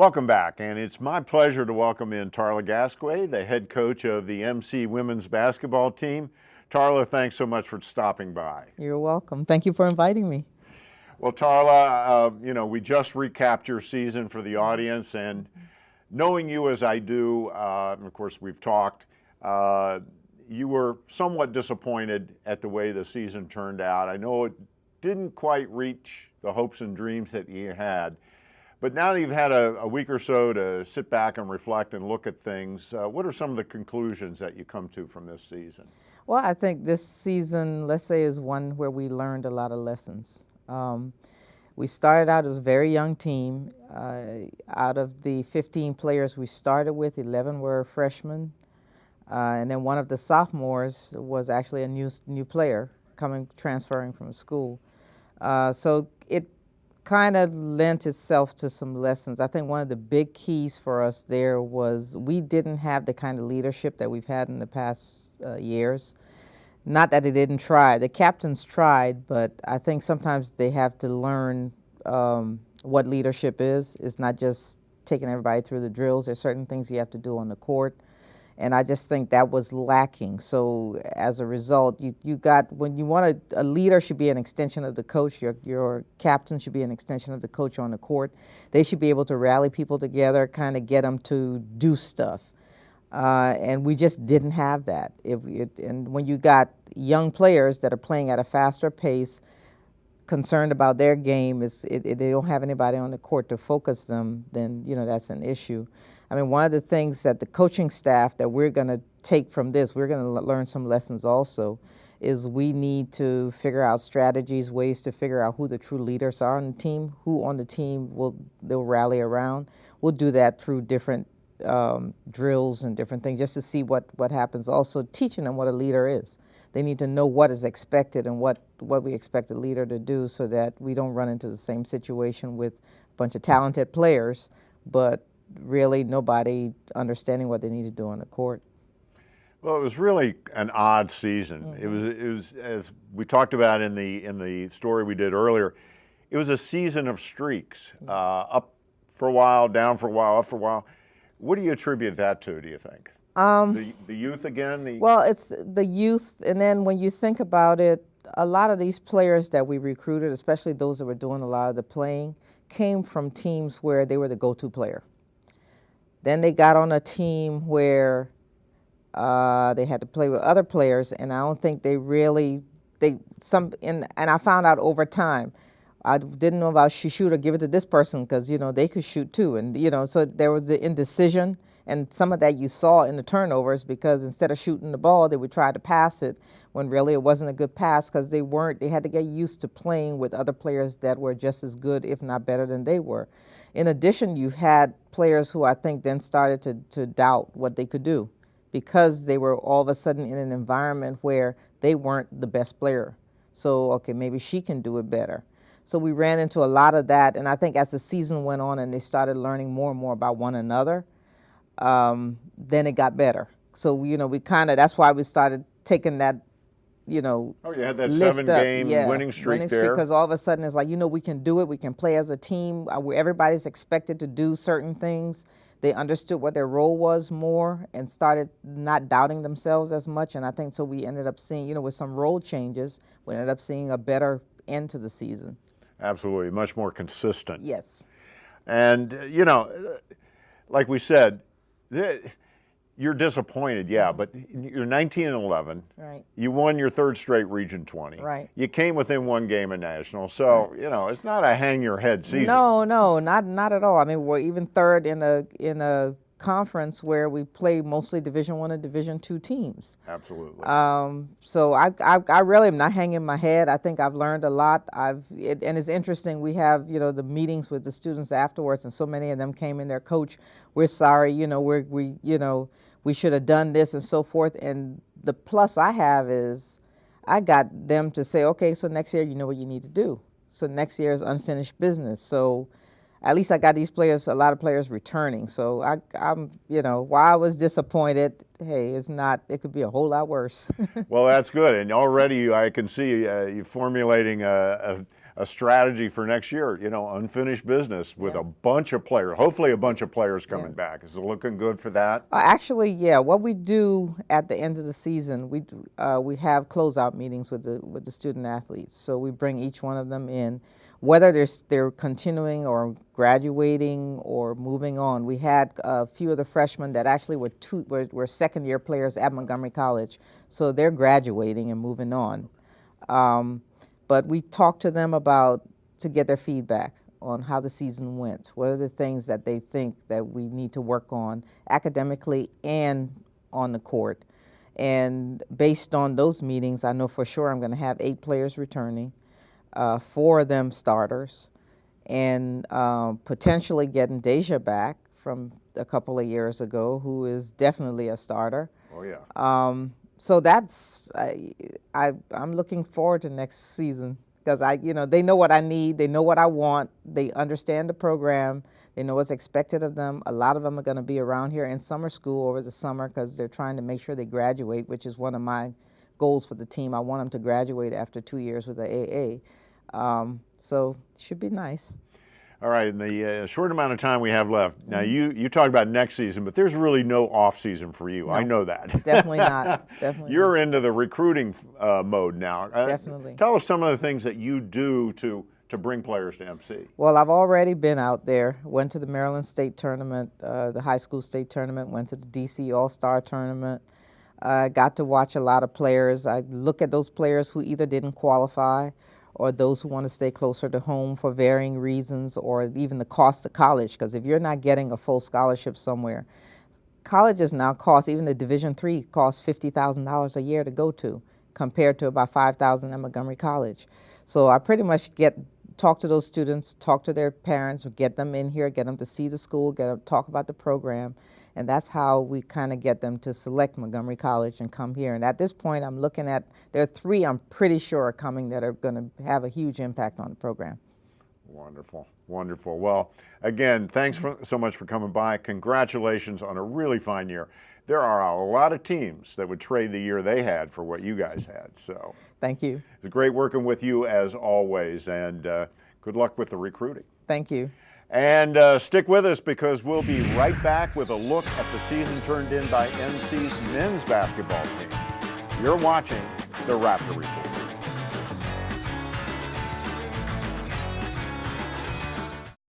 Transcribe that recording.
Welcome back, and it's my pleasure to welcome in Tarla Gasque, the head coach of the MC women's basketball team. Tarla, thanks so much for stopping by. You're welcome. Thank you for inviting me. Well, Tarla, we just recapped your season for the audience, and knowing you as I do, and of course we've talked, you were somewhat disappointed at the way the season turned out. I know it didn't quite reach the hopes and dreams that you had. But now that you've had a week or so to sit back and reflect and look at things, what are some of the conclusions that you come to from this season? Well, I think this season, let's say, is one where we learned a lot of lessons. We started out as a very young team. Out of the 15 players we started with, 11 were freshmen. And then one of the sophomores was actually a new player transferring from school. So it kind of lent itself to some lessons. I think one of the big keys for us there was we didn't have the kind of leadership that we've had in the past years. Not that they didn't try. The captains tried, but I think sometimes they have to learn what leadership is. It's not just taking everybody through the drills. There's certain things you have to do on the court. And I just think that was lacking. So as a result, you got, when you want a leader should be an extension of the coach. Your captain should be an extension of the coach on the court. They should be able to rally people together, kind of get them to do stuff. And we just didn't have that. And when you got young players that are playing at a faster pace, concerned about their game, they don't have anybody on the court to focus them, then that's an issue. I mean, one of the things that the coaching staff that we're going to take from this, we're going to learn some lessons also, is we need to figure out strategies, ways to figure out who the true leaders are on the team, who on the team they'll rally around. We'll do that through different drills and different things just to see what happens. Also teaching them what a leader is. They need to know what is expected and what we expect a leader to do so that we don't run into the same situation with a bunch of talented players, but really nobody understanding what they need to do on the court. Well, it was really an odd season. Mm-hmm. It was as we talked about in the story we did earlier. It was a season of streaks, up for a while, down for a while, up for a while. What do you attribute that to? Do you think the youth again? Well, it's the youth, and then when you think about it, a lot of these players that we recruited, especially those that were doing a lot of the playing, came from teams where they were the go-to player. Then they got on a team where they had to play with other players, and I don't think they really, and I found out over time, I didn't know about shoot or give it to this person because, they could shoot too. And, so there was the indecision, and some of that you saw in the turnovers because instead of shooting the ball, they would try to pass it when really it wasn't a good pass because they had to get used to playing with other players that were just as good, if not better than they were. In addition, you had players who I think then started to doubt what they could do because they were all of a sudden in an environment where they weren't the best player. So, okay, maybe she can do it better. So we ran into a lot of that, and I think as the season went on and they started learning more and more about one another, then it got better. So, we that's why we started taking that, Oh, you had that 7-game winning streak there. Because all of a sudden it's like, we can do it. We can play as a team. Everybody's expected to do certain things. They understood what their role was more and started not doubting themselves as much. And I think so we ended up seeing, with some role changes, we ended up seeing a better end to the season. Absolutely, much more consistent. Yes. And, like we said, you're disappointed, yeah, but you're 19-11. Right. You won your third straight Region 20. Right. You came within one game of national, so it's not a hang your head season. No, not at all. I mean, we're even third in a conference where we play mostly Division I and Division II teams. Absolutely. So I really am not hanging my head. I think I've learned a lot. And it's interesting. We have the meetings with the students afterwards, and so many of them came in there, Coach, we're sorry. We should have done this and so forth. And the plus I have is I got them to say, okay, so next year you know what you need to do. So next year is unfinished business. So at least I got these players, a lot of players returning. So I'm, while I was disappointed, hey, it could be a whole lot worse. Well, that's good. And already I can see you formulating a a strategy for next year, unfinished business with a bunch of players, hopefully a bunch of players coming back. Is it looking good for that? Actually, yeah. What we do at the end of the season, we have closeout meetings with the student athletes. So we bring each one of them in, whether they're continuing or graduating or moving on. We had a few of the freshmen that actually were second year players at Montgomery College, so they're graduating and moving on. But we talk to them to get their feedback on how the season went. What are the things that they think that we need to work on academically and on the court? And based on those meetings, I know for sure I'm going to have 8 players returning, 4 of them starters, and potentially getting Deja back from a couple of years ago, who is definitely a starter. Oh, yeah. So that's I'm looking forward to next season because they know what I need, they know what I want, they understand the program, they know what's expected of them. A lot of them are going to be around here in summer school over the summer because they're trying to make sure they graduate, which is one of my goals for the team. I want them to graduate after 2 years with the AA. So it should be nice. All right, in the short amount of time we have left, now you talked about next season, but there's really no off season for you. No, I know that. Definitely not. Definitely. You're into the recruiting mode now. Definitely. Tell us some of the things that you do to bring players to MC. Well, I've already been out there. Went to the Maryland State Tournament, the high school state tournament. Went to the DC All-Star Tournament. Got to watch a lot of players. I look at those players who either didn't qualify, or those who want to stay closer to home for varying reasons, or even the cost of college. Because if you're not getting a full scholarship somewhere, colleges now cost, even the Division III costs $50,000 a year to go to, compared to about $5,000 at Montgomery College. So I pretty much talk to those students, talk to their parents, get them in here, get them to see the school, get them to talk about the program. And that's how we kind of get them to select Montgomery College and come here. And at this point, I'm looking at, there are 3 I'm pretty sure are coming that are going to have a huge impact on the program. Wonderful, wonderful. Well, again, thanks so much for coming by. Congratulations on a really fine year. There are a lot of teams that would trade the year they had for what you guys had. So thank you. It was great working with you as always, and good luck with the recruiting. Thank you. And stick with us because we'll be right back with a look at the season turned in by MC's men's basketball team. You're watching the Raptor Report.